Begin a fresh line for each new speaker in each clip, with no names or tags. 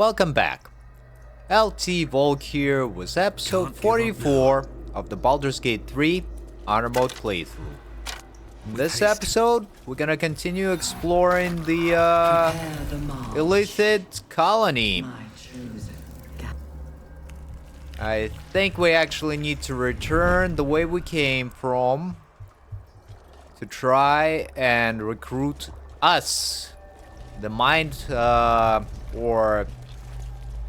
Welcome back. LT Volk here with episode 44 of the Baldur's Gate 3 Honor Mode playthrough. In this episode, we're gonna continue exploring the Illithid colony. I think we actually need to return the way we came from to try and recruit us, the Mind, or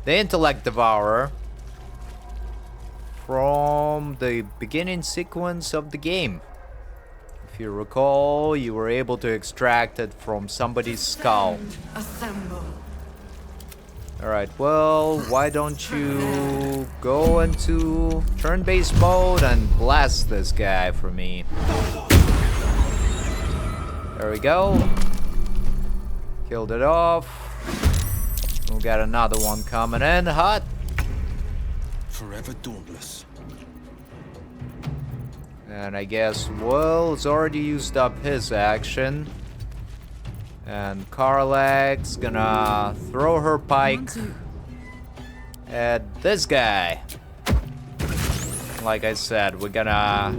the Intellect Devourer, from the beginning sequence of the game. If you recall, you were able to extract it from somebody's skull. Alright, well, why don't you go into turn-based mode and blast this guy for me. There we go. Killed it off. We got another one coming in hot.
Forever dauntless.
And I guess Will's already used up his action. And Karlak's gonna throw her pike at this guy. Like I said, we're gonna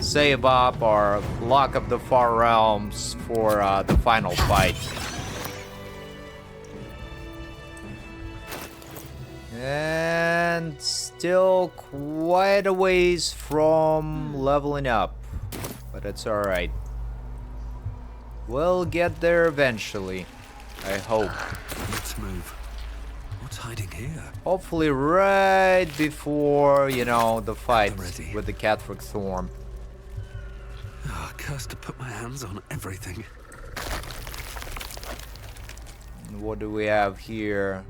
save up our Lock of the Far Realms for the final fight. And still quite a ways from leveling up, but it's alright. We'll get there eventually, I hope.
Let's move. What's hiding here?
Hopefully right before, you know, the fight with the Catford Thorn.
Oh, cursed to put my hands on everything.
And what do we have here?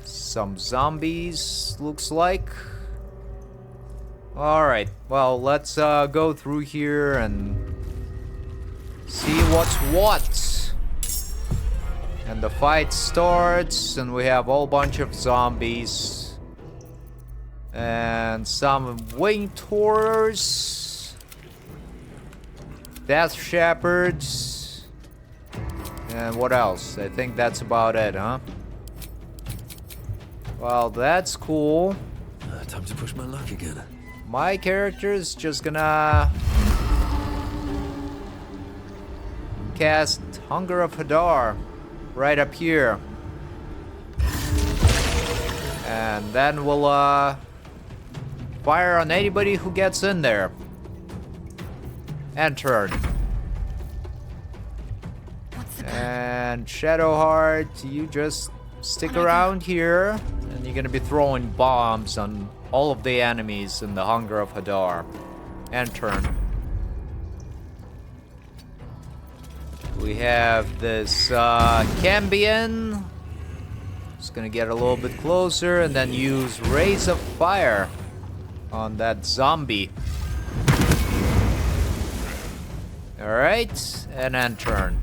Some zombies, looks like. Alright, well, let's go through here and see what's what. And the fight starts, and we have a whole bunch of zombies. And some winged horrors. Death shepherds. And what else? I think that's about it, huh? Well, that's cool.
Time to push my luck again.
My character's just gonna cast Hunger of Hadar right up here. And then we'll fire on anybody who gets in there. And turn. And Shadowheart, you just stick around here, and you're gonna be throwing bombs on all of the enemies in the Hunger of Hadar. And turn. We have this Cambion. Just gonna get a little bit closer and then use Rays of Fire on that zombie. Alright, and then turn.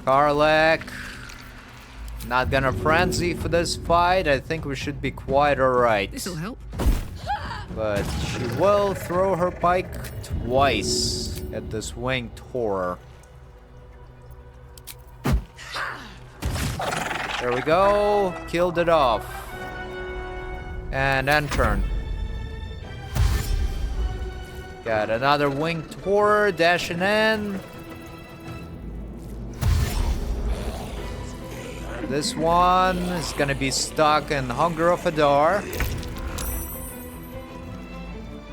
Karlak, not gonna frenzy for this fight. I think we should be quite alright.
This'll help.
But she will throw her pike twice at this winged horror. There we go. Killed it off. And then turn. Got another winged horror dashing in. This one is gonna be stuck in Hunger of Hadar.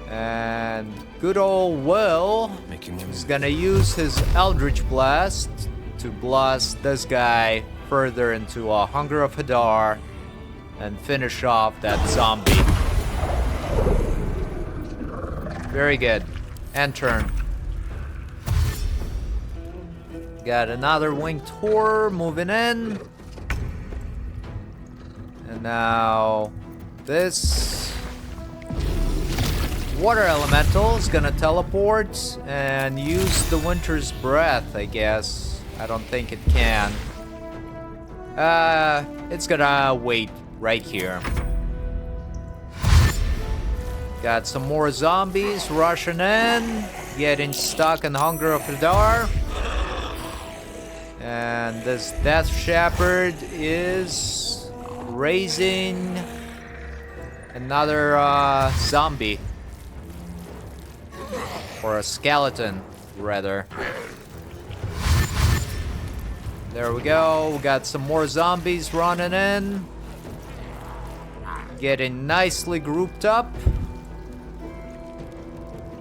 And good old Will is gonna use his Eldritch Blast to blast this guy further into a Hunger of Hadar and finish off that zombie. Very good. And turn. Got another winged horror moving in. And now this water elemental is gonna teleport and use the Winter's Breath, I guess. I don't think it can. It's gonna wait right here. Got some more zombies rushing in, getting stuck in Hunger of Hadar. And this Death Shepherd is raising another zombie. Or a skeleton, rather. There we go. We got some more zombies running in. Getting nicely grouped up.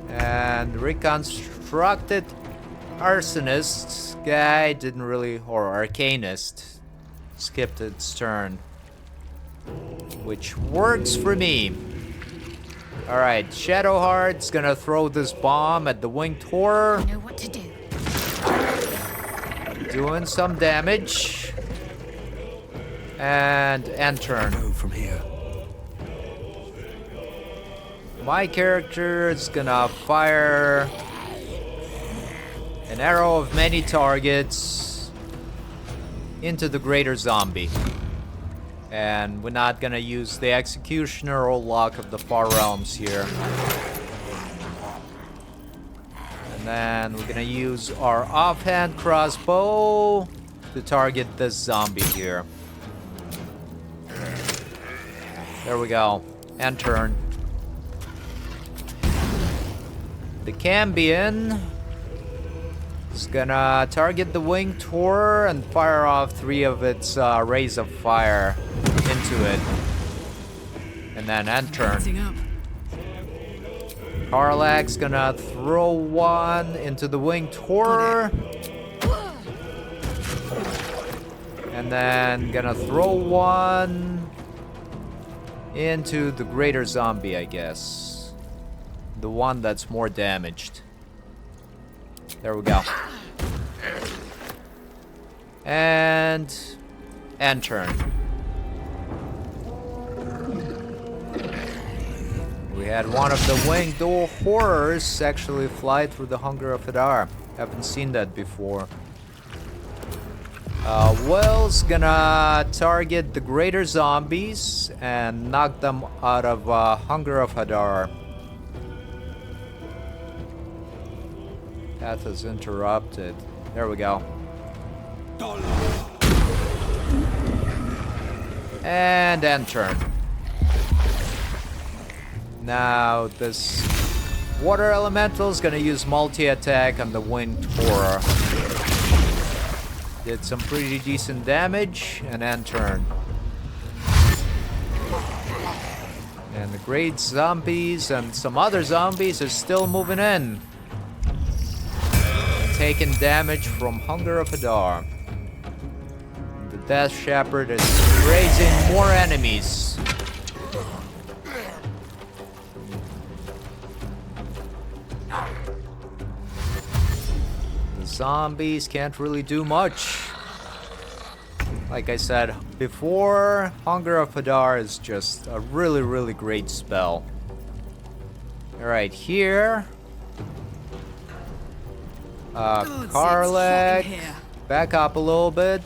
And reconstructed arsonist guy didn't really, or arcanist, skipped its turn. Which works for me. Alright, Shadowheart's gonna throw this bomb at the winged horror.
I know what to do.
Doing some damage. And end turn.
Go from here.
My character is gonna fire an arrow of many targets into the greater zombie. And we're not gonna use the executioner or luck of the far realms here. And then we're gonna use our offhand crossbow to target this zombie here. There we go. End turn. The Cambion is gonna target the winged horror and fire off 3 of its rays of fire into it. And then end turn. Karlak's gonna throw 1 into the winged horror. And then gonna throw 1 into the greater zombie, I guess. The one that's more damaged. There we go. And end turn. We had one of the winged horrors actually fly through the Hunger of Hadar. Haven't seen that before. Will's gonna target the greater zombies and knock them out of Hunger of Hadar. Path is interrupted. There we go. And end turn. Now this water elemental is gonna use multi-attack on the winged horror. Did some pretty decent damage and end turn. And the great zombies and some other zombies are still moving in. Taking damage from Hunger of Hadar. The Death Shepherd is raising more enemies. The zombies can't really do much. Like I said before, Hunger of Hadar is just a really, really great spell. Alright, here. Karlak, back up a little bit,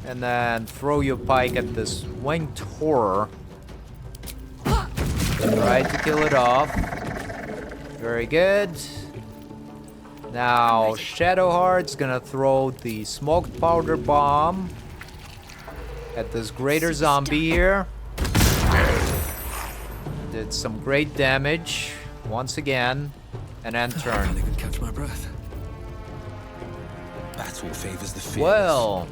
and then throw your pike at this winged horror. Try to kill it off. Very good. Now Shadowheart's gonna throw the smoked powder bomb at this greater zombie here. Did some great damage once again, and end
I
turn.
can't even catch my breath. Battle favors the fearless.
Well,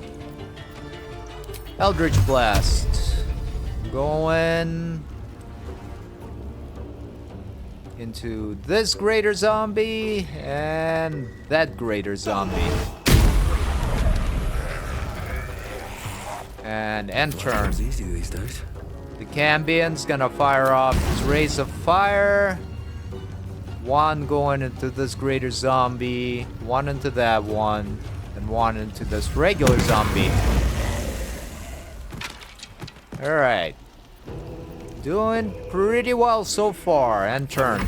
Eldritch Blast. Going into this greater zombie and that greater zombie. And end turn.
It's easy these days.
The Cambion's gonna fire off his rays of fire. 1 going into this greater zombie, 1 into that one, and 1 into this regular zombie. Alright. Doing pretty well so far. End turn.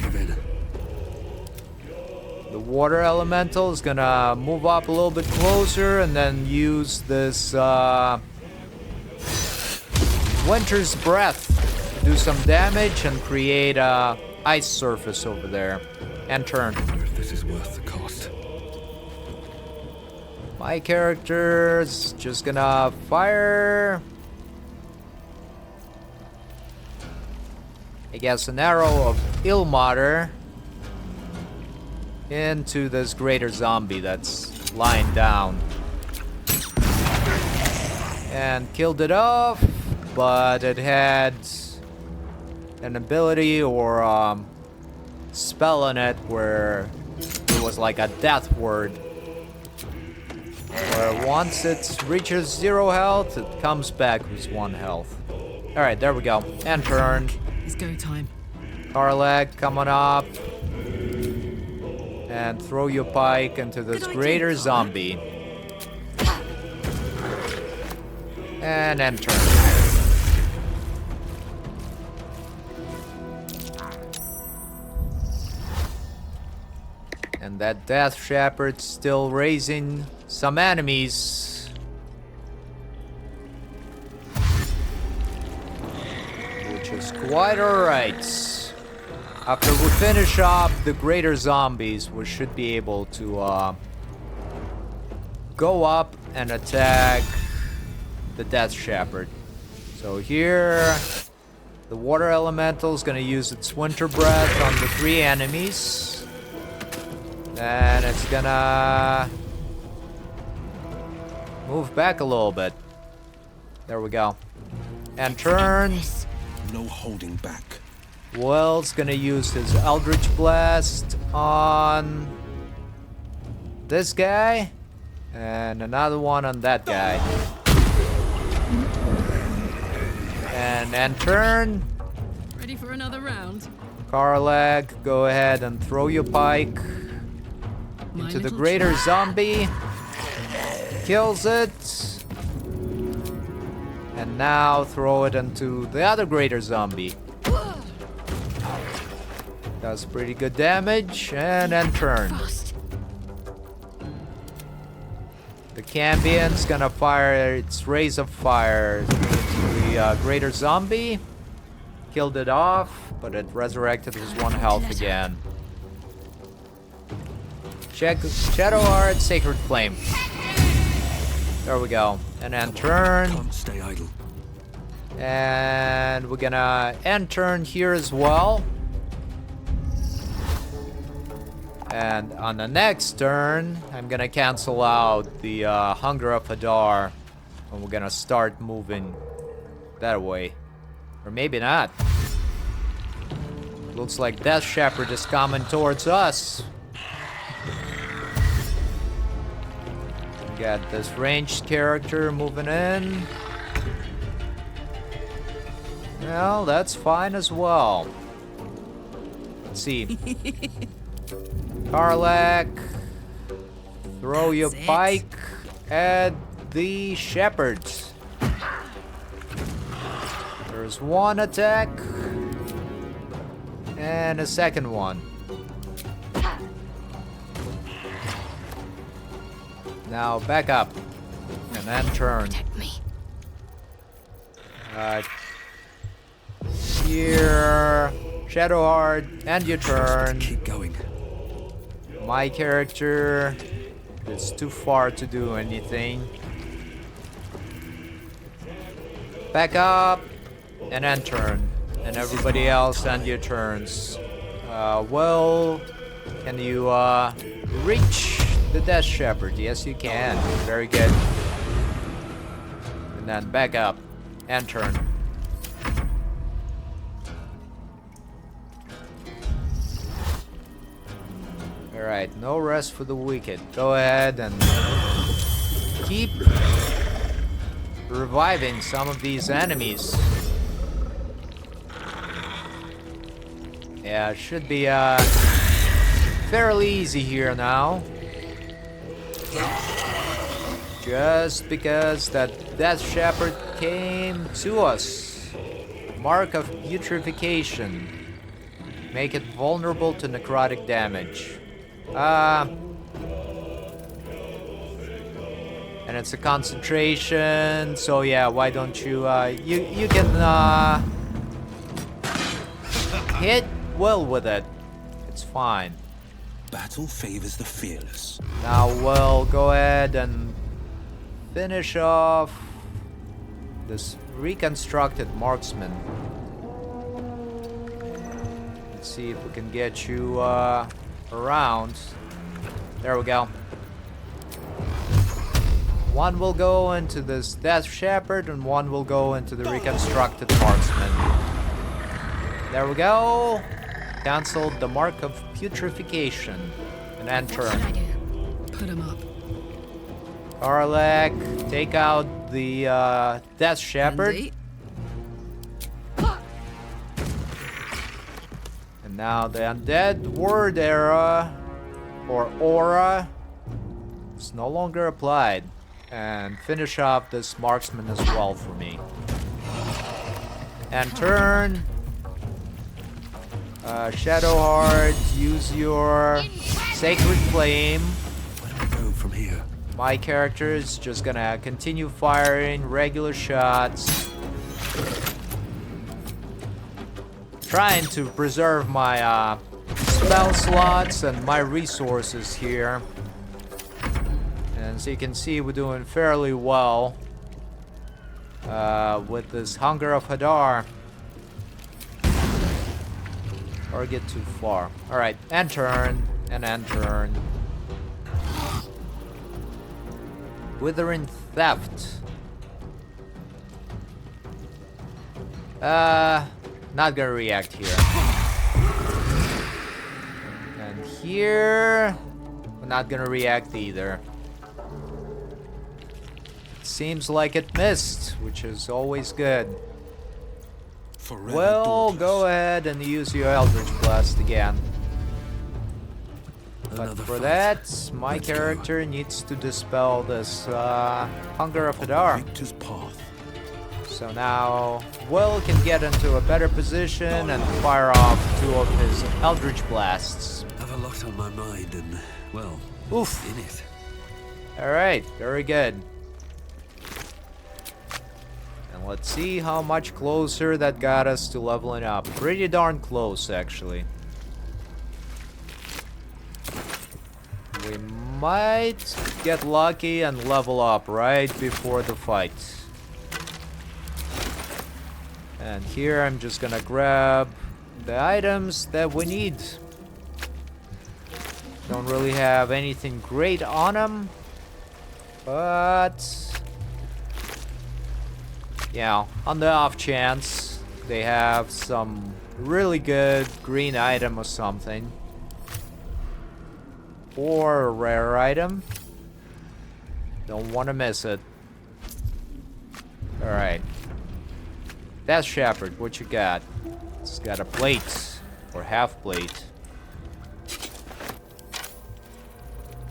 The water elemental is gonna move up a little bit closer and then use this Winter's Breath to do some damage and create a ice surface over there. End turn.
I wonder if this is worth the cost.
My character's just gonna fire, I guess, an arrow of Ilmater into this greater zombie that's lying down. And killed it off, but it had an ability or spell on it where it was like a death word. Where once it reaches 0 health, it comes back with 1 health. Alright, there we go. And turn.
It's go time.
Karlak, come on up. And throw your pike into this greater zombie. And then turn. And that Death Shepherd's still raising some enemies. Which is quite alright. After we finish up the greater zombies, we should be able to go up and attack the Death Shepherd. So here, the Water Elemental is gonna use its Winter Breath on the 3 enemies. Then it's gonna move back a little bit. There we go. And turn.
No holding back.
Will's gonna use his Eldritch Blast on this guy. And another one on that guy. And then turn.
Ready for another round?
Karlak, go ahead and throw your pike into the greater zombie. Kills it. And now throw it into the other greater zombie. Does pretty good damage. And then turn. The Campion's gonna fire its Rays of Fire into the greater zombie. Killed it off, but it resurrected with 1 health again. Check Shadow Heart, Sacred Flame. There we go. And then turn.
Can't stay idle.
And we're gonna end turn here as well. And on the next turn, I'm gonna cancel out the Hunger of Hadar. And we're gonna start moving that way. Or maybe not. Looks like Death Shepherd is coming towards us. Got this ranged character moving in. Well, that's fine as well. Let's see. Karlak, throw your pike at the shepherd. There's 1 attack and a second one. Now back up and then turn. Here, Shadowheart, and you turn.
Keep going.
My character is too far to do anything. Back up and then turn. And everybody else end your turns. Well, can you reach the Death Shepherd? Yes, you can. Very good. And then back up and turn. Alright, no rest for the wicked. Go ahead and keep reviving some of these enemies. Yeah, it should be fairly easy here now. Just because that Death Shepherd came to us. Mark of Putrefaction. Make it vulnerable to necrotic damage. And it's a concentration, so yeah, why don't you, you can, hit well with it. It's fine.
Battle favors the fearless.
Now we'll go ahead and finish off this reconstructed marksman. Let's see if we can get you around. There we go. One will go into this Death Shepherd and one will go into the reconstructed marksman. There we go. Cancelled the mark of putrefaction. And end
What should I
turn.
do? Put him up.
Karlak, take out the Death Shepherd.
Andy?
And now the undead word era or aura is no longer applied. And finish off this marksman as well for me. And turn. Shadowheart, use your Sacred Flame.
Where do I go from here?
My character is just gonna continue firing regular shots. Trying to preserve my spell slots and my resources here. And so you can see we're doing fairly well with this Hunger of Hadar. Or get too far. Alright, end turn, and end turn. Withering Theft. Not gonna react here. And here, we're not gonna react either. Seems like it missed, which is always good.
Forever
Well,
dauntless.
go ahead and use your Eldritch Blast again. But
Another
for
fight.
that, my
Let's go.
character needs to dispel this Hunger of Hadar.
Victor's path.
So now, Will can get into a better position and fire off 2 of his Eldritch Blasts.
I have a lot on my mind and, well,
Oof.
in it.
Alright, very good. And let's see how much closer that got us to leveling up. Pretty darn close, actually. We might get lucky and level up right before the fight. And here I'm just gonna grab the items that we need. Don't really have anything great on them, but yeah, on the off chance they have some really good green item or something, or a rare item, don't want to miss it. All right, Death Shepherd, what you got? It's got a plate or half plate.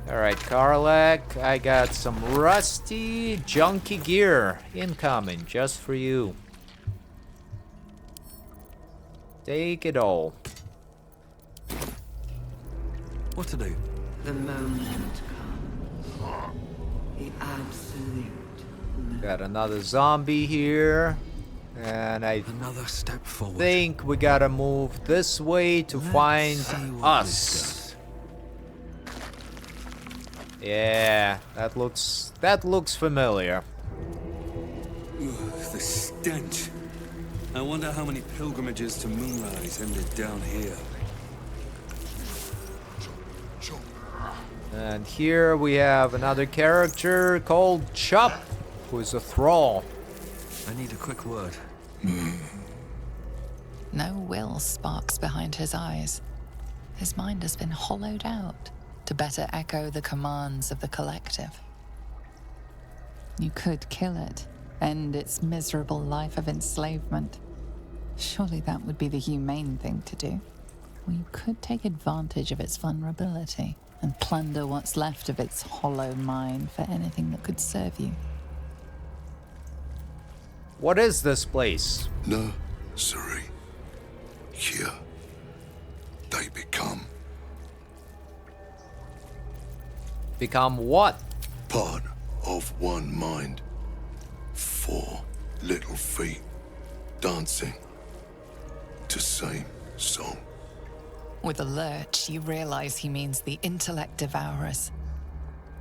Alright, Karlak, I got some rusty, junky gear incoming just for you. Take it all.
What to do?
The moment comes. The absolute.
Got another zombie here. And I
Another step forward.
think we gotta move this way to
Let's
find
see what this
us.
does.
Yeah, that looks familiar.
Ugh, the stench. I wonder how many pilgrimages to Moonrise ended down here.
And here we have another character called Chop, who is a thrall.
I need a quick word.
No will sparks behind his eyes. His mind has been hollowed out to better echo the commands of the collective. You could kill it, end its miserable life of enslavement. Surely that would be the humane thing to do. Or you could take advantage of its vulnerability and plunder what's left of its hollow mind for anything that could serve you.
What is this place?
No, Siri. Here, they become
Become what?
part of one mind. 4 little feet dancing to same song.
With a lurch, you realize he means the Intellect Devourers.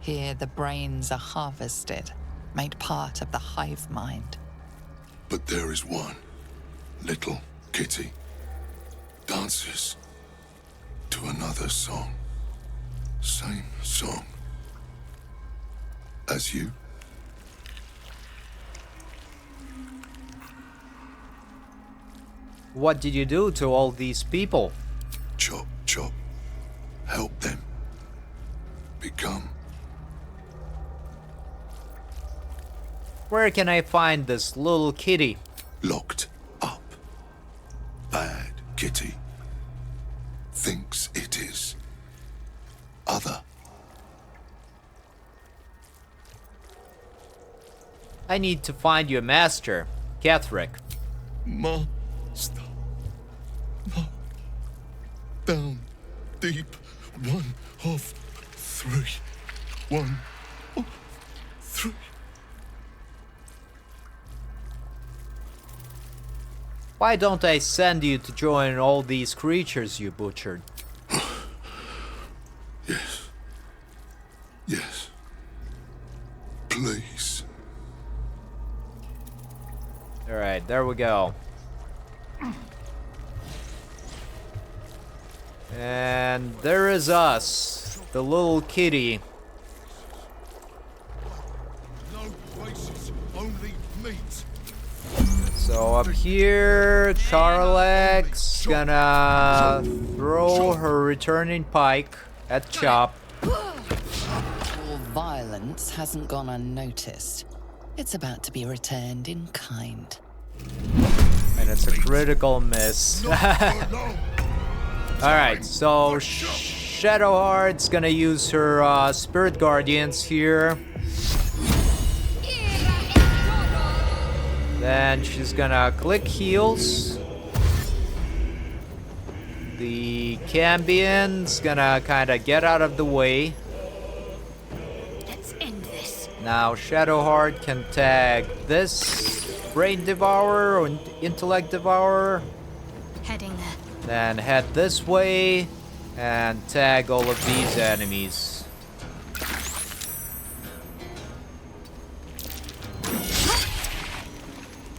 Here, the brains are harvested, made part of the hive mind.
But there is one. Little Kitty. Dances to another song. Same song. As you.
What did you do to all these people?
Chop, chop. Help them. Become.
Where can I find this little kitty?
Locked up. Bad Kitty. Thinks it is. Other.
I need to find your master, Catherick.
Master. No. Down. Deep. One of three. One of three.
Why don't I send you to join all these creatures you butchered?
Yes. Yes. Please.
Alright, there we go. And there is us, the little kitty.
No places, only meat.
So up here, Karlak's gonna throw her returning pike at Chop.
All violence hasn't gone unnoticed. It's about to be returned in kind.
And it's a critical miss. Alright, so Shadowheart's gonna use her Spirit Guardians here. Then she's gonna click heals. The Cambion's gonna kinda get out of the way.
Let's end this.
Now Shadowheart can tag this Brain Devourer or Intellect Devourer.
Heading there.
Then head this way and tag all of these enemies.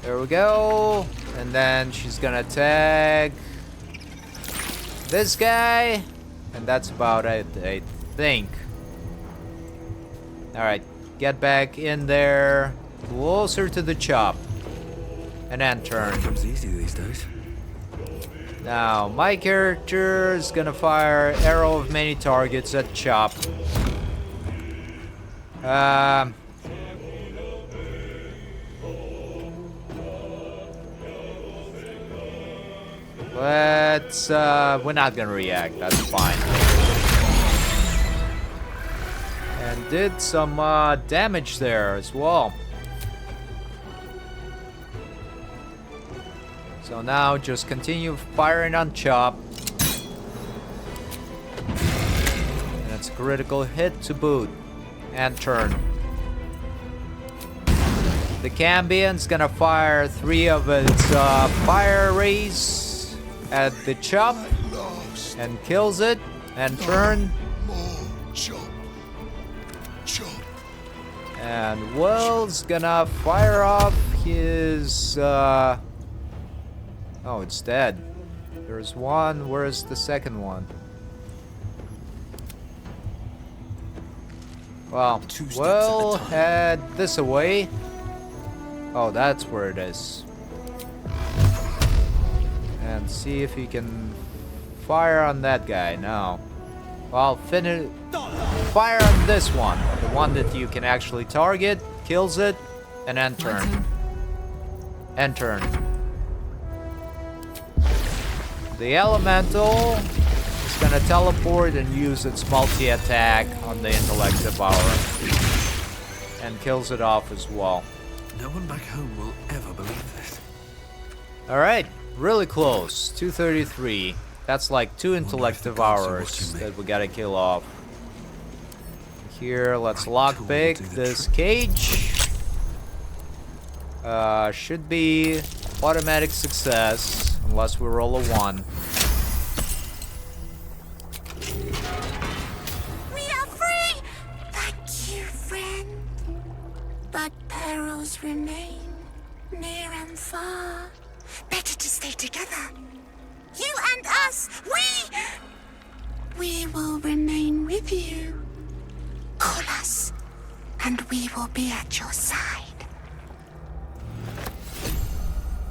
There we go. And then she's gonna tag this guy. And that's about it, I think. Alright, get back in there. Closer to the Chop. And then turn.
Comes easy these days.
Now, my character is gonna fire arrow of many targets at Chop. We're not gonna react, that's fine. And did some damage there as well. So now just continue firing on Chop. And it's a critical hit to boot. And turn. The Cambion's gonna fire 3 of its fire rays at the Chop. And kills it. And turn.
More chop. Chop.
And Will's gonna fire off his oh, it's dead. There's one. Where's the second one? Well, we'll head this away. Oh, that's where it is. And see if he can fire on that guy. No. Well, fire on this one. The one that you can actually target. Kills it. And then turn. And turn. The Elemental is gonna teleport and use its multi-attack on the Intellect Devourer. And kills it off as well.
No one back home will ever believe this.
Alright, really close. 233. That's like 2 Intellect Devourers that we gotta kill off. Here, let's lockpick this cage. Should be automatic success, unless we roll a 1.
but perils remain, near and far. Better to stay together. You and us, we will remain with you. Call us, and we will be at your side.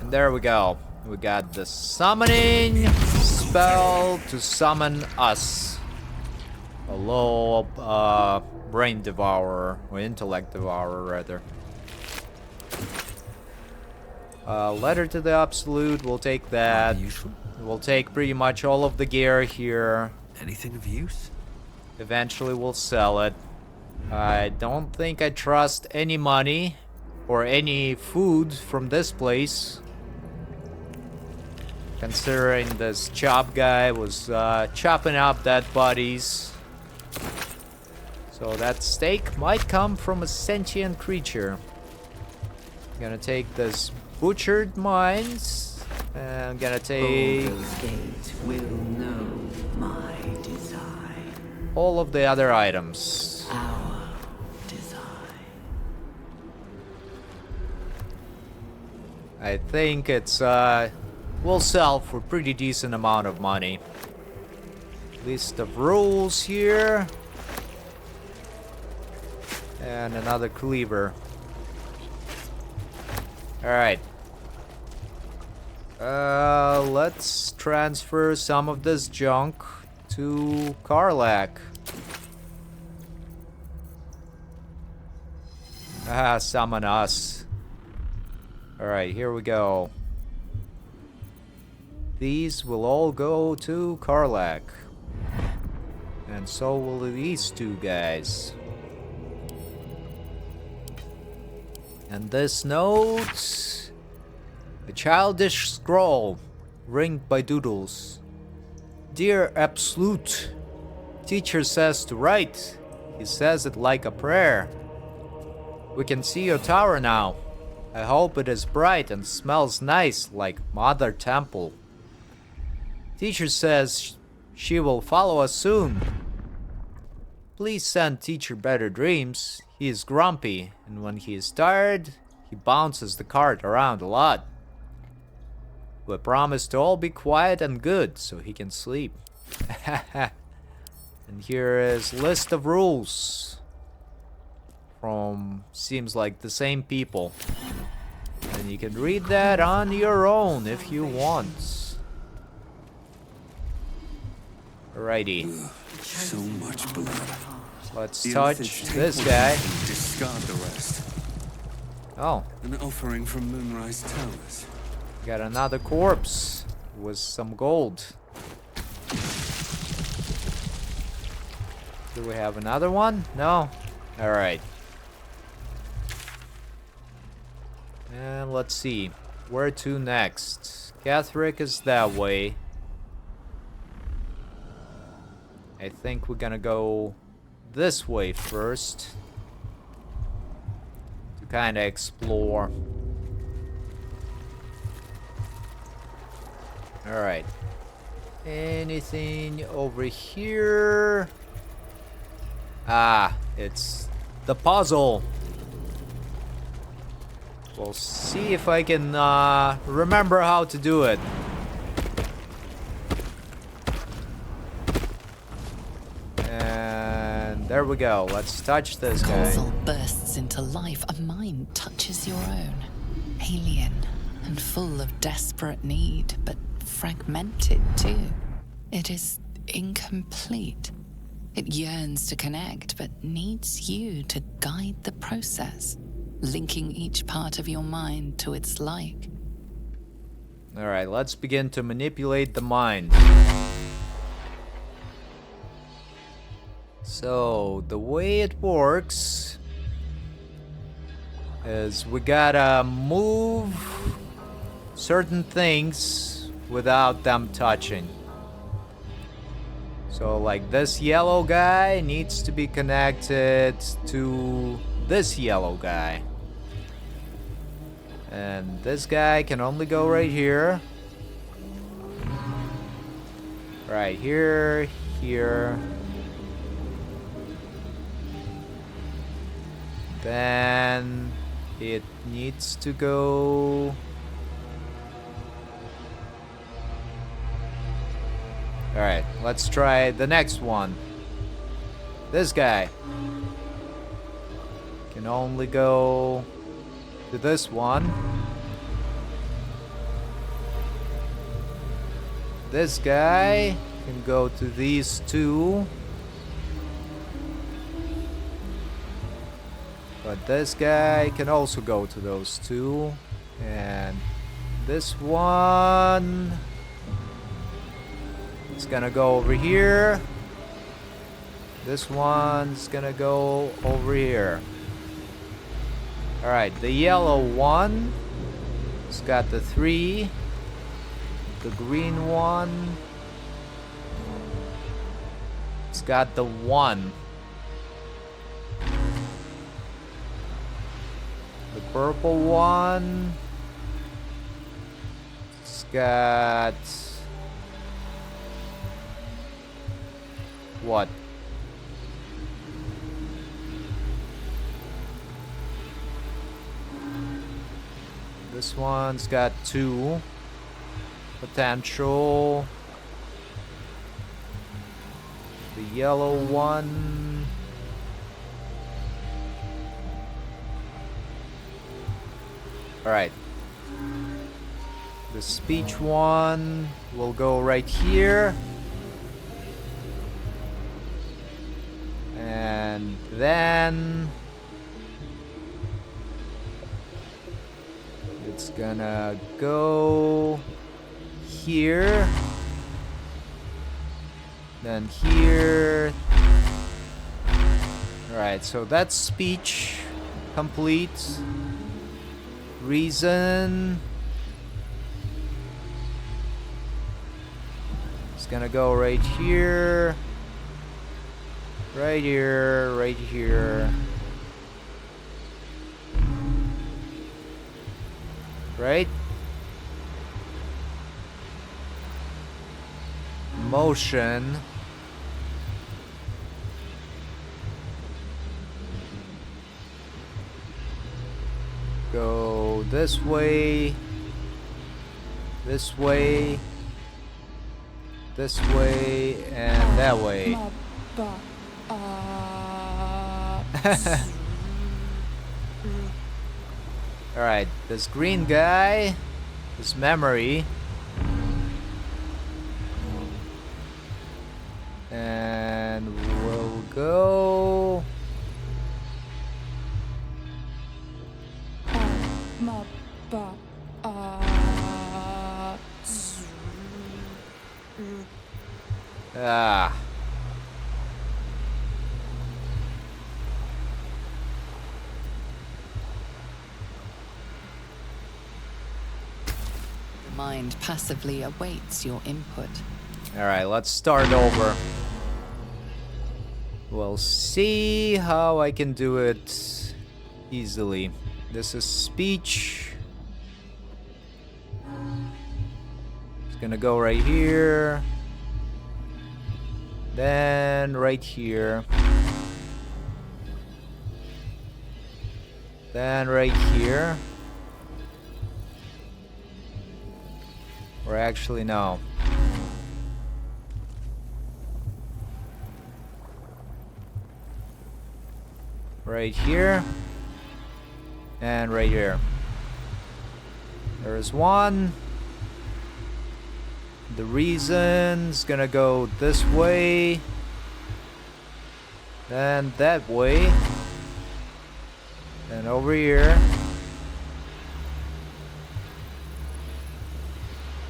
And there we go. We got the summoning spell to summon us. Hello, Brain Devourer, or Intellect Devourer, rather. Letter to the Absolute, we'll take that. We'll take pretty much all of the gear here.
Anything of use?
Eventually we'll sell it. I don't think I trust any money or any food from this place. Considering this chop guy was chopping up dead bodies. So that steak might come from a sentient creature. I'm gonna take this butchered mines. And I'm gonna take
Those gates will know my design.
all of the other items.
Our design.
I think it's will sell for pretty decent amount of money. List of rules here. And another cleaver. Alright. Let's transfer some of this junk to Karlak. Summon us. Alright, here we go. These will all go to Karlak. And so will these two guys. And this note... A childish scroll, ringed by doodles. Dear Absolute, teacher says to write. He says it like a prayer. We can see your tower now. I hope it is bright and smells nice like Mother Temple. Teacher says she will follow us soon. Please send teacher better dreams. He is grumpy, and when he is tired, he bounces the cart around a lot. We promise to all be quiet and good so he can sleep. And here is list of rules from seems like the same people. And you can read that on your own if you want. Alrighty.
So much blood.
Let's
The
touch
Earth
this
is
guy.
Discard the rest.
Oh,
An offering from Moonrise Towers.
got another corpse with some gold. Do we have another one? No? Alright. And let's see. Where to next? Catherick is that way. I think we're gonna go this way first. To kinda explore. Alright. Anything over here? Ah, it's the puzzle. We'll see if I can remember how to do it. And there we go. Let's touch this guy.
Puzzle bursts into life. A mind touches your own. Alien and full of desperate need, but fragmented too. It is incomplete. It yearns to connect, but needs you to guide the process, linking each part of your mind to its like.
Alright, let's begin to manipulate the mind. So, the way it works is we gotta move certain things without them touching. So, like this yellow guy needs to be connected to this yellow guy. And this guy can only go right here. Right here, here. Then it needs to go... Alright, let's try the next one. This guy can only go to this one. This guy can go to these two. But this guy can also go to those two. And this one is gonna go over here. This one's gonna go over here. Alright, the yellow one has got the 3. The green one, it's got the 1. The purple one, it's got what? This one's got 2 potential. The yellow one. Alright. The speech one will go right here. And then it's gonna go here, then here. Alright, so that's speech complete. Reason. It's gonna go right here, right here, right here. Right? Motion. Go this way, this way, this way, and that way. Alright, this green guy, this memory. And we'll go... Ah.
Mind passively awaits your input.
Alright, let's start over. We'll see how I can do it easily. This is speech. It's gonna go right here. Then right here. Then right here. Or actually, no. Right here. And right here. There's one. The reason's gonna go this way. Then that way. And over here.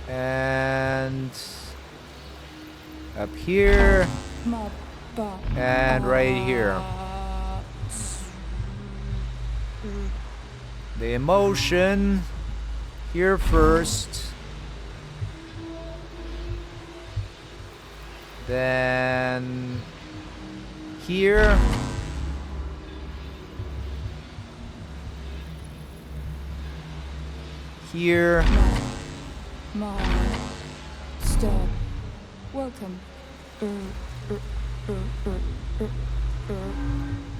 And up here. And right here. The emotion here first. Then here. Here.
Stop. Welcome.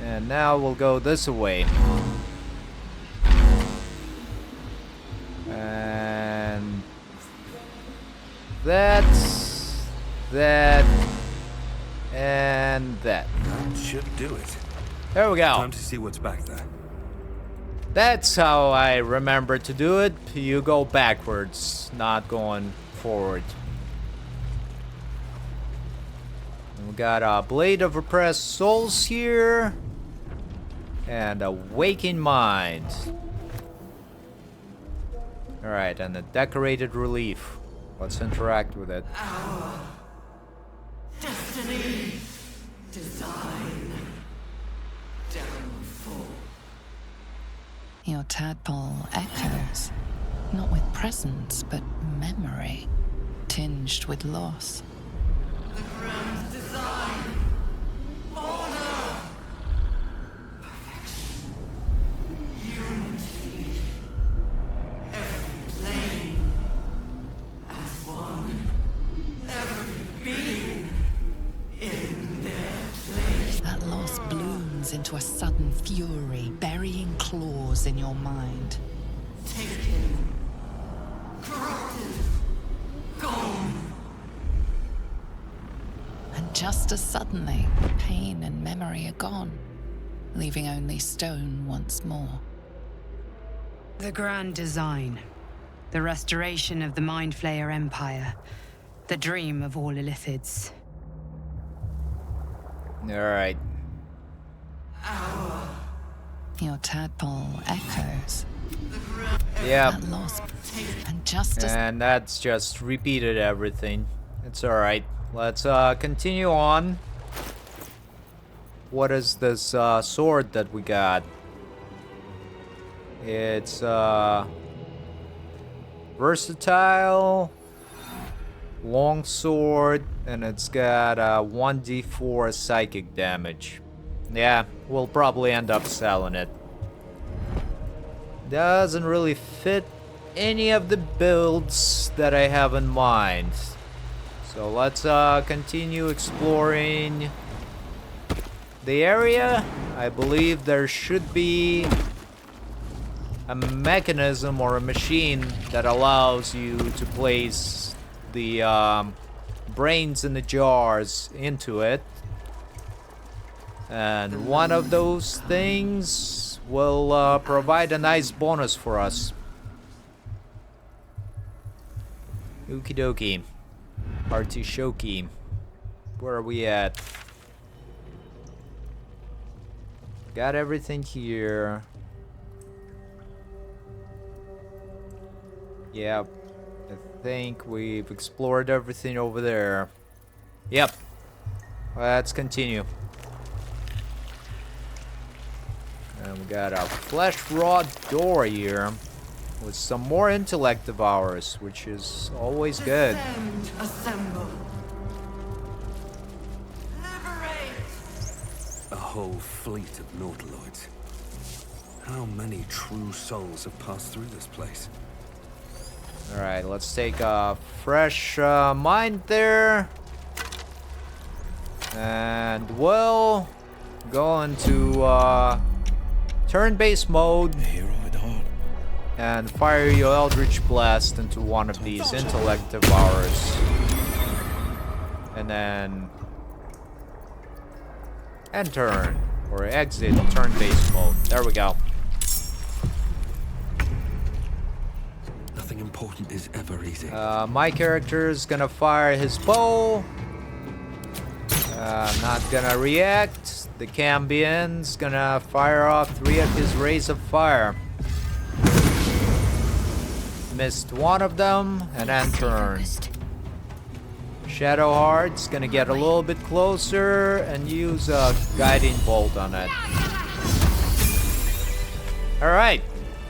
And now we'll go this way. And that's that and that.
That should do it.
There we go.
Time to see what's back there.
That's how I remember to do it. You go backwards, not going forward. And we got a Blade of Repressed Souls here. And a Waking Mind. Alright, and a Decorated Relief. Let's interact with it.
Destiny, design, downfall.
Your tadpole echoes, not with presence, but memory, tinged with loss.
The grand design, order, perfection, unity. Every plane as one, every being in their place.
That loss blooms into a sudden fury, burying claws in your mind.
Taken, corrupted, gone.
And just as suddenly, pain and memory are gone, leaving only stone once more.
The grand design. The restoration of the Mind Flayer Empire. The dream of all Illithids.
Alright.
Your tadpole echoes.
Yep.
That loss. And just as
And that's just repeated everything. It's alright. Let's continue on. What is this sword that we got? It's versatile, long sword, and it's got 1d4 psychic damage. Yeah, we'll probably end up selling it. Doesn't really fit any of the builds that I have in mind. So let's continue exploring the area. I believe there should be a mechanism or a machine that allows you to place the brains in the jars into it. And one of those things will provide a nice bonus for us. Okie dokie. Artishoki. Where are we at? Got everything here. Yep. I think we've explored everything over there. Yep. Let's continue. And we got a flesh rod door here with some more Intellect Devourers, which is always good.
Descend, assemble. Liberate.
A whole fleet of Nautiloids. How many true souls have passed through this place?
Alright, let's take a fresh mind there. And we'll go into turn-based mode and fire your Eldritch Blast into one of these Intellect Devourers. And then end turn, or exit turn-based mode. There we go.
Nothing important is ever easy.
My character is gonna fire his bow. Not gonna react. The Cambian's gonna fire off 3 of his rays of fire. Missed one of them, and then turn. Shadowheart's gonna get a little bit closer and use a guiding bolt on it. Alright.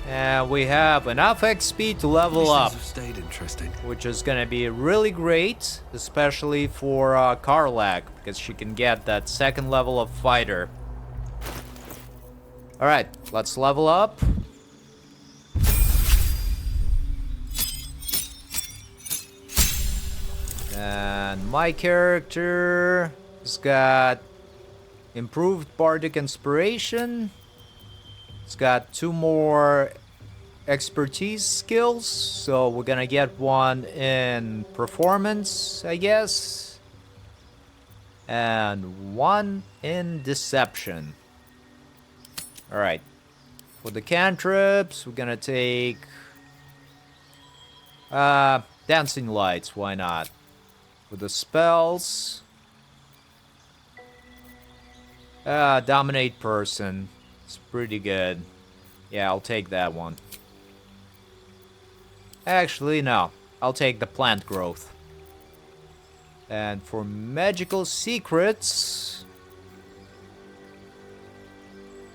And we have enough XP to level up,
Stayed interesting.
which is gonna be really great, especially for Karlak, because she can get that 2nd level of fighter. Alright, let's level up. And my character has got Improved bardic inspiration. It's got 2 more expertise skills, so we're gonna get one in performance, I guess, and one in deception. All right, for the cantrips, we're gonna take dancing lights. Why not? For the spells, dominate person. It's pretty good. Yeah, I'll take that one. Actually, no. I'll take the plant growth. And for magical secrets,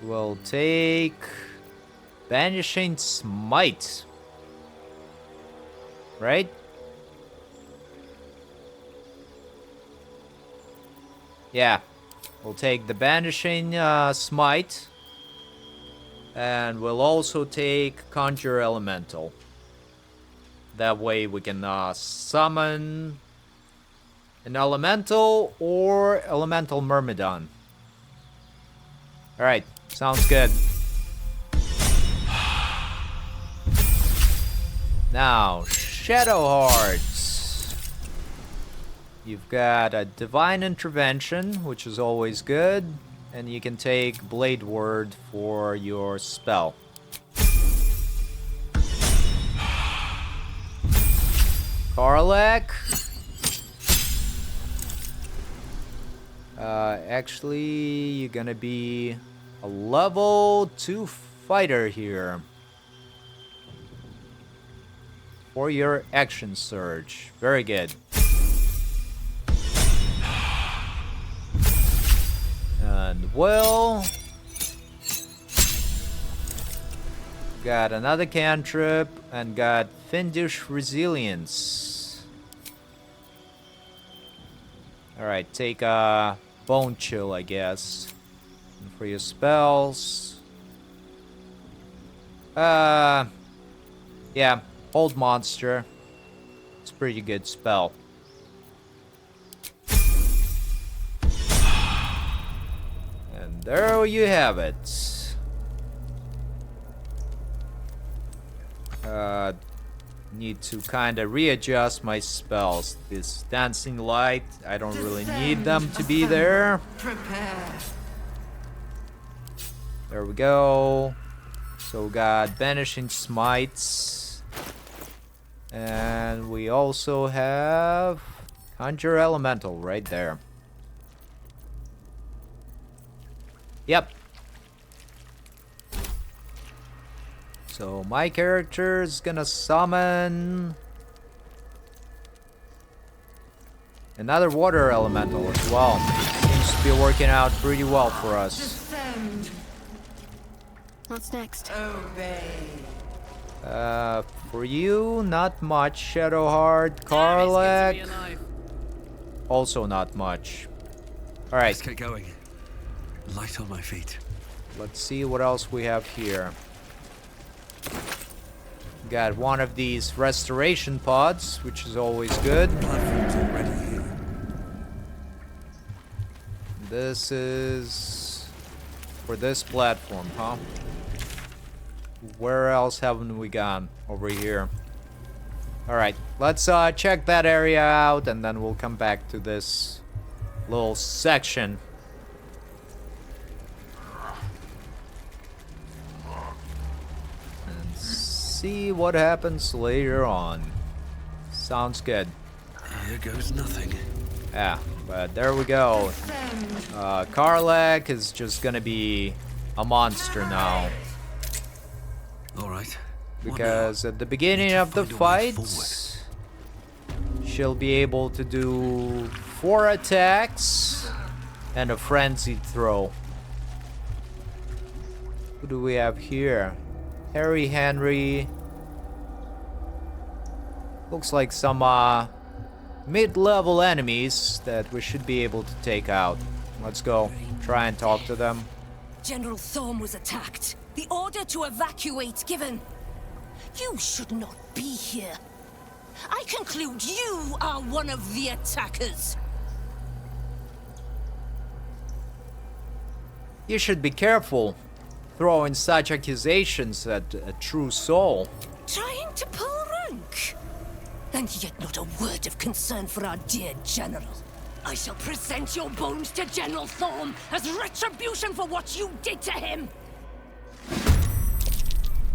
we'll take Vanishing Smite. Right? Yeah. We'll take the Vanishing Smite. And we'll also take Conjure Elemental. That way we can summon an elemental or elemental myrmidon. Alright, sounds good. Now, Shadow Hearts. You've got a Divine Intervention, which is always good. And you can take Blade Word for your spell. Karlak. Actually, you're gonna be a level 2 fighter here. For your action surge. Very good. And Will. Got another cantrip and got Fiendish Resilience. Alright, take a Bone Chill, I guess. And for your spells. Yeah, Hold Monster. It's a pretty good spell. And there you have it. Need to kind of readjust my spells. This Dancing Light, I don't really need them to be there.
Prepare.
There we go. So we got Vanishing Smites. And we also have Conjure Elemental right there. Yep. So my character is gonna summon another water elemental as well. Seems to be working out pretty well for us.
Descend.
What's next?
Obey.
For you, not much. Shadowheart, Karlak, also not much. All right,
Let's get going. Light on my feet.
let's see what else we have here. Got one of these restoration pods, which is always good.
Platform's already here.
This is for this platform, huh? Where else haven't we gone? Over here. Alright, let's check that area out and then we'll come back to this little section. And see what happens later on. Sounds good.
Here goes nothing.
Yeah, but there we go. Karlak is just gonna be a monster now.
Alright.
Because at the beginning of the fight, she'll be able to do 4 attacks and a frenzied throw. Who do we have here? Harry Henry. Looks like some mid-level enemies that we should be able to take out. Let's go. Try and talk to them.
General Thorm was attacked. The order to evacuate given. You should not be here. I conclude you are one of the attackers.
You should be careful throwing such accusations at a true soul.
Trying to pull rank? And yet not a word of concern for our dear General. I shall present your bones to General Thorm as retribution for what you did to him.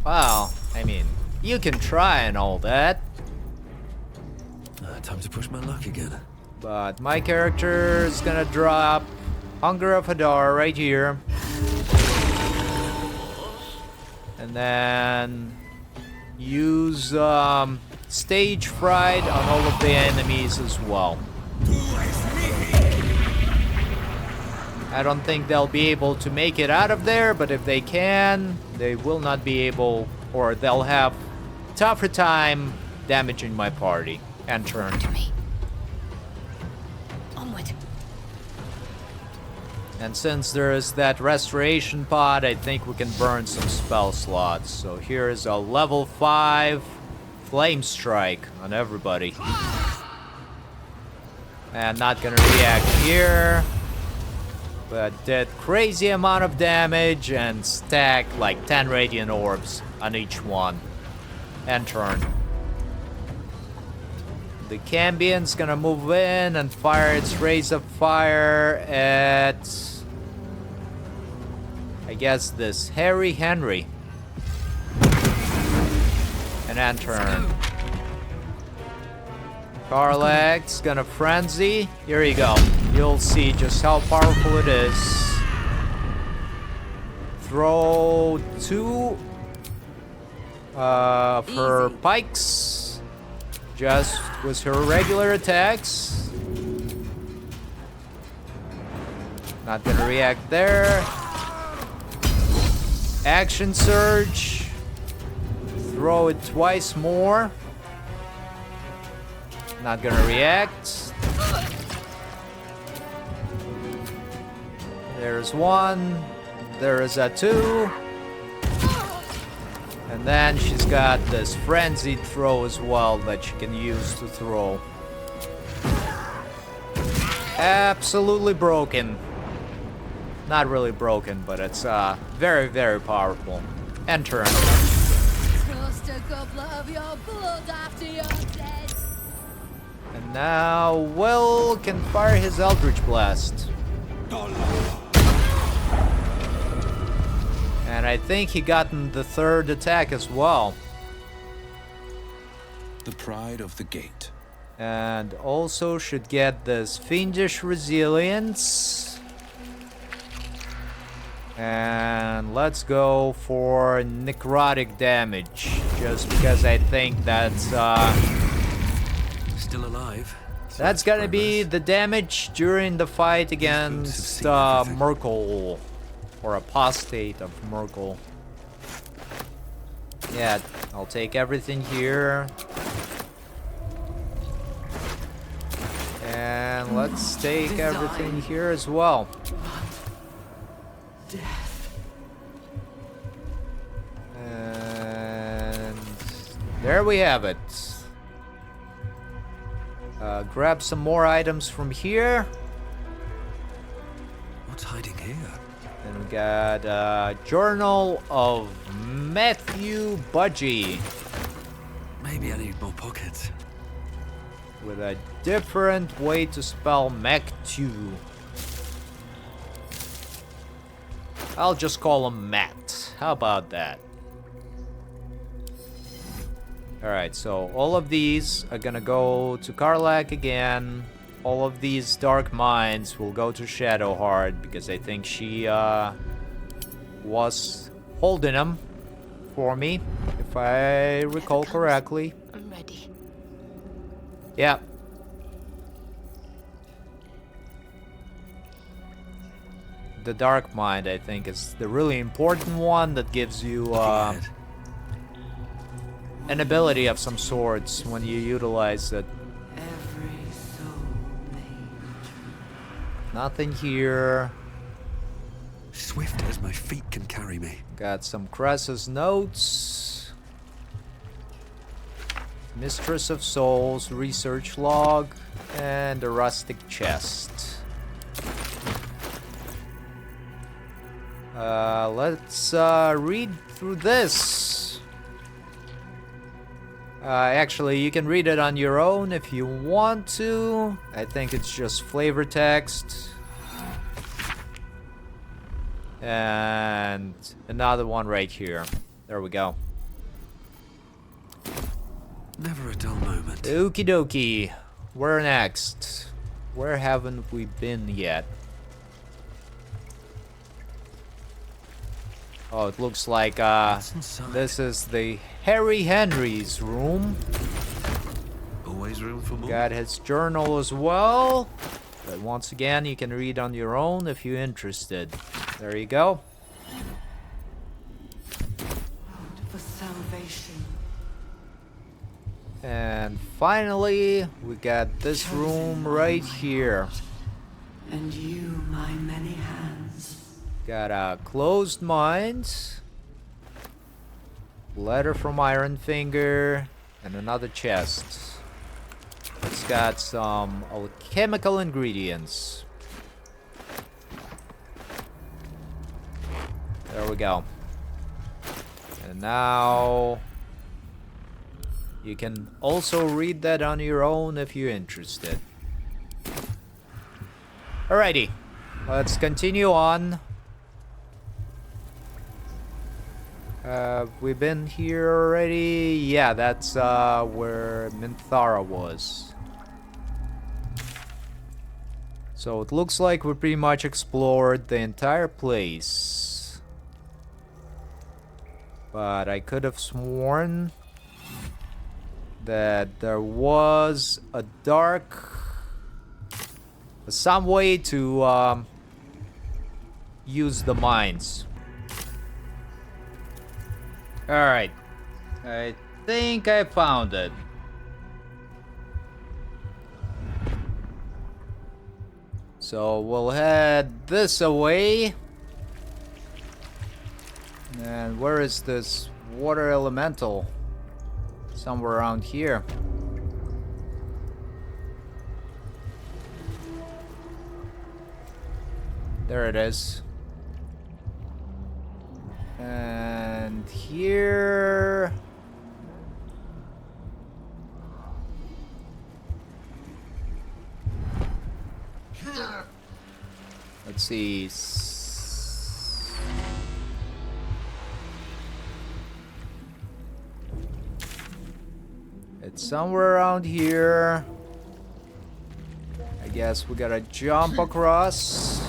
Wow, I mean, you can try and all that.
Time to push my luck again.
But my character is gonna drop Hunger of Hadar right here. And then use Stage Fright on all of the enemies as well. I don't think they'll be able to make it out of there, but if they can, they will not be able, or they'll have tougher time damaging my party and turn.
To me. Onward.
And since there is that restoration pod, I think we can burn some spell slots. So here is a level 5 Flame Strike on everybody. And not gonna react here. But did crazy amount of damage and stacked like 10 Radiant Orbs on each one. And turn. The Cambion's gonna move in and fire its Rays of Fire at... I guess this Harry Henry. And then turn. Karlak's gonna Frenzy. Here you go. You'll see just how powerful it is. Throw 2 of her pikes. Just with her regular attacks. Not gonna react there. Action Surge. Throw it twice more. Not gonna react. There's 1. There is a 2. And then she's got this frenzied throw as well that she can use to throw. Absolutely broken. Not really broken, but it's very, very powerful. And turn.
Trust a couple of your blood after you're dead.
And now Will can fire his Eldritch Blast. And I think he gotten the 3rd attack as well.
The pride of the gate.
And also should get this Fiendish Resilience. And let's go for necrotic damage. Just because I think that's
Still alive. So
that's gonna be the damage during the fight against Merkel. Or Apostate of Merkel. Yeah, I'll take everything here. And let's take everything here as well.
Death.
And there we have it. Grab some more items from here.
What's hiding here?
And we got Journal of Matthew Budgie.
Maybe I need more pockets.
With a different way to spell Mac2. I'll just call him Matt. How about that? Alright, so all of these are gonna go to Karlak again. All of these Dark Minds will go to Shadowheart because I think she was holding them for me, if I recall correctly.
I'm ready.
Yeah. The Dark Mind, I think, is the really important one that gives you an ability of some sorts when you utilize it.
Every soul made.
Nothing here.
Swift as my feet can carry me.
Got some Crassus notes. Mistress of Souls, research log, and a rustic chest. Let's read through this. Actually, you can read it on your own if you want to. I think it's just flavor text. And another one right here. There we go.
Never a dull moment.
Okie dokie. Where next? Where haven't we been yet? Oh, it looks like this is the Harry Henry's room.
Always room for more.
Got his journal as well. But once again, you can read on your own if you're interested. There you go.
For salvation.
And finally, we got this room right here.
And you, my many hands.
Got a closed mind, letter from Iron Finger, and another chest. It's got some alchemical ingredients. There we go. And now you can also read that on your own if you're interested. Alrighty, let's continue on. We've been here already. Yeah, that's where Minthara was. So it looks like we pretty much explored the entire place. But I could have sworn that there was a some way to use the mines. Alright, I think I found it. So we'll head this away. And where is this water elemental? Somewhere around here. There it is. And here... Let's see. It's somewhere around here. I guess we gotta jump across.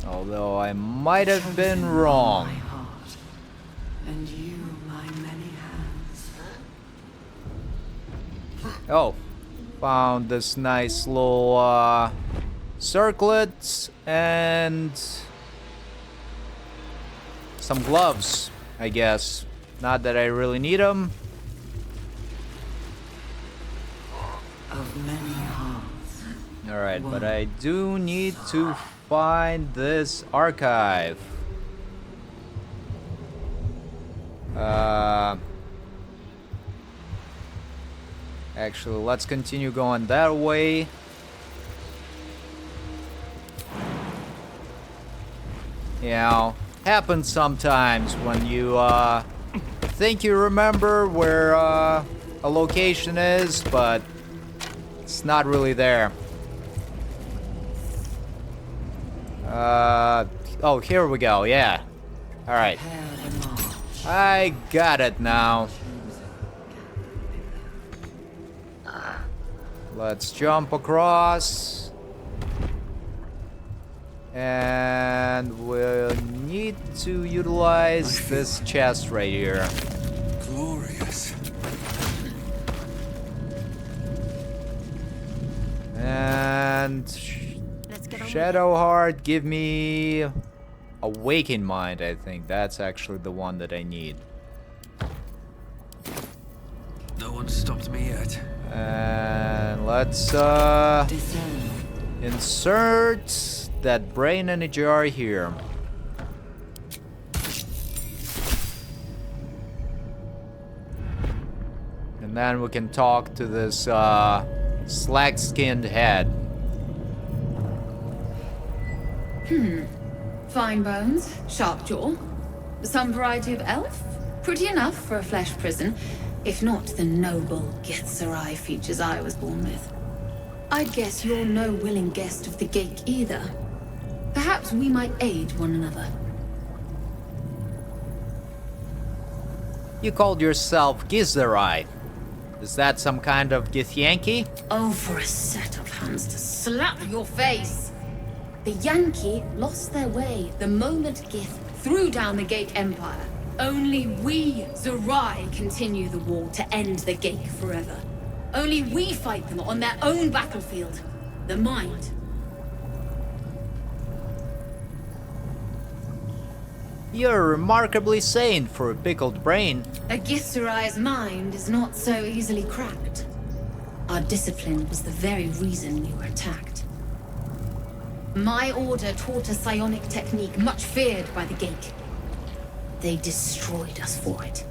Although I might have been wrong.
My heart, and you, my many hands.
Oh, found this nice little circlet and some gloves, I guess. Not that I really need them.
Of many hearts.
Alright, but I do need to find this archive. Actually, let's continue going that way. You know, happens sometimes when you think you remember where a location is, but it's not really there. Oh, here we go, yeah. Alright. I got it now. Let's jump across. And we'll need to utilize this chest right here.
Glorious.
And Shadowheart, give me Awakened Mind, I think. That's actually the one that I need.
No one stopped me yet.
And let's insert that brain in a jar here. then we can talk to this slack-skinned head.
Fine bones, sharp jaw. Some variety of elf? Pretty enough for a flesh prison, if not the noble Githzerai features I was born with. I'd guess you're no willing guest of the gate either. Perhaps we might aid one another.
You called yourself Githzerai. Is that some kind of Githyanki?
Oh, for a set of hands to slap your face! The Yankee lost their way the moment Gith threw down the Gate Empire. Only we, Zerai, continue the war to end the Gate forever. Only we fight them on their own battlefield. The Mind.
You're remarkably sane for a pickled brain.
A Githzerai's mind is not so easily cracked. Our discipline was the very reason we were attacked. My order taught a psionic technique much feared by the Gate. They destroyed us for it,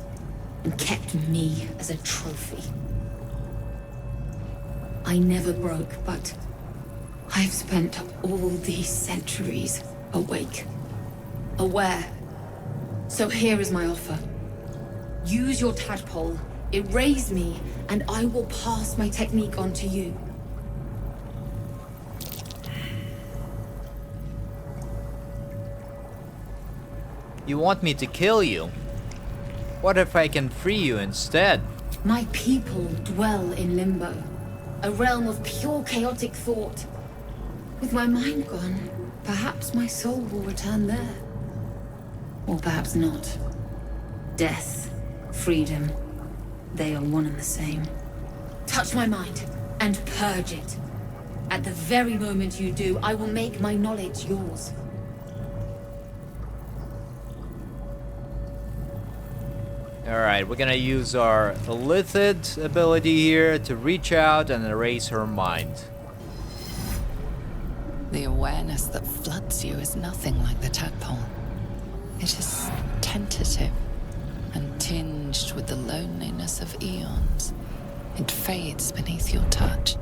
and kept me as a trophy. I never broke, but I've spent all these centuries awake, aware. So here is my offer. Use your tadpole, erase me, and I will pass my technique on to you.
You want me to kill you? What if I can free you instead?
My people dwell in limbo, a realm of pure chaotic thought. With my mind gone, perhaps my soul will return there. Or perhaps not. Death, freedom, they are one and the same. Touch my mind, and purge it. At the very moment you do, I will make my knowledge yours.
Alright, we're gonna use our Illithid ability here to reach out and erase her mind.
The awareness that floods you is nothing like the tadpole. It is tentative and tinged with the loneliness of eons. It fades beneath your touch,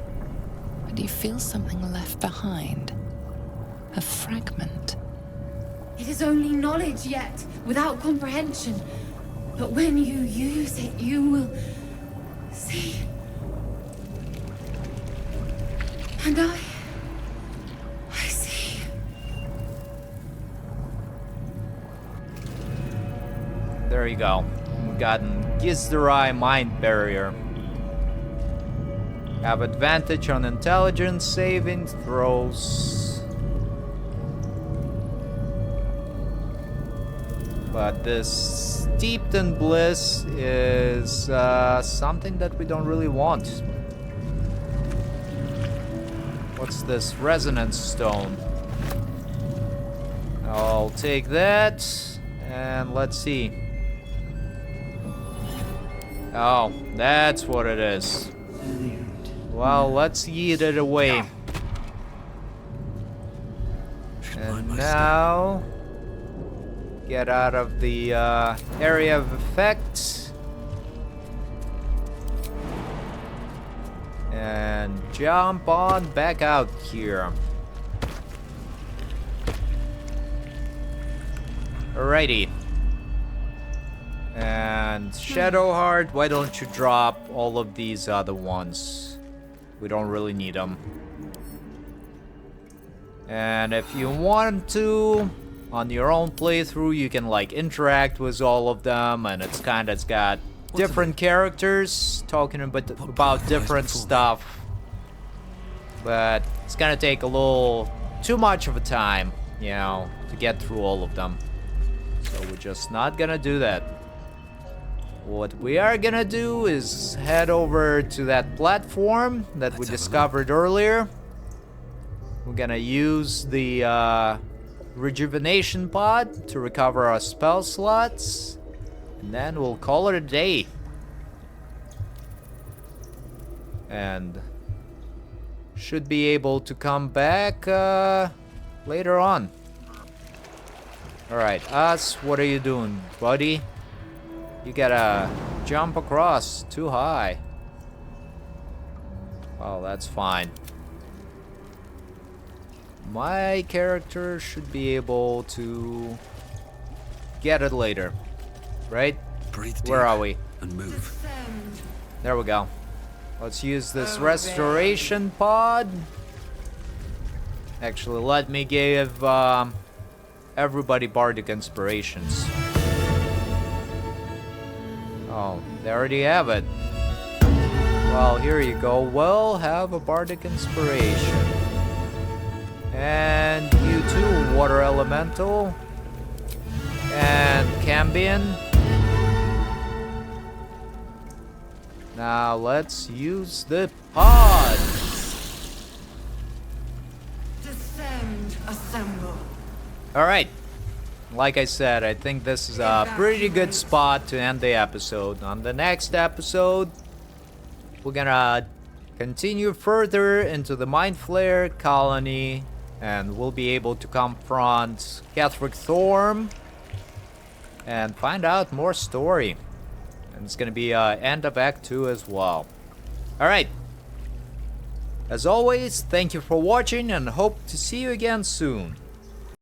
but you feel something left behind. A fragment.
It is only knowledge yet, without comprehension. But when you use it, you will see. And I see.
There you go. We've gotten Githzerai Mind Barrier. Have advantage on intelligence saving throws. But this Steeped in Bliss is something that we don't really want. What's this? Resonance Stone. I'll take that. And let's see. Oh, that's what it is. Well, let's yeet it away. And now... get out of the area of effect. And jump on back out here. Alrighty. And Shadowheart, why don't you drop all of these other ones? We don't really need them. And if you want to, on your own playthrough, you can like interact with all of them, and it's got different characters talking about different stuff. But it's gonna take a little too much of a time, you know, to get through all of them. So we're just not gonna do that. What we are gonna do is head over to that platform that we discovered earlier. We're gonna use the rejuvenation pod to recover our spell slots, and then we'll call it a day. And should be able to come back later on. Alright, Us, what are you doing, buddy? You gotta jump across too high. Well, that's fine. My character should be able to get it later, right?
Breathe
Where
deep
are we?
and move.
There we go. Let's use this restoration pod. Actually, let me give everybody bardic inspirations. Oh, they already have it. Well, here you go. Well, have a bardic inspiration. And you too, water elemental. And Cambion. Now let's use the pod.
Descend, assemble.
Alright. Like I said, I think this is a pretty good spot to end the episode. On the next episode, we're gonna continue further into the Mind Flayer colony, and we'll be able to confront Catherick Thorm and find out more story. And it's gonna be end of Act 2 as well. Alright. As always, thank you for watching and hope to see you again soon.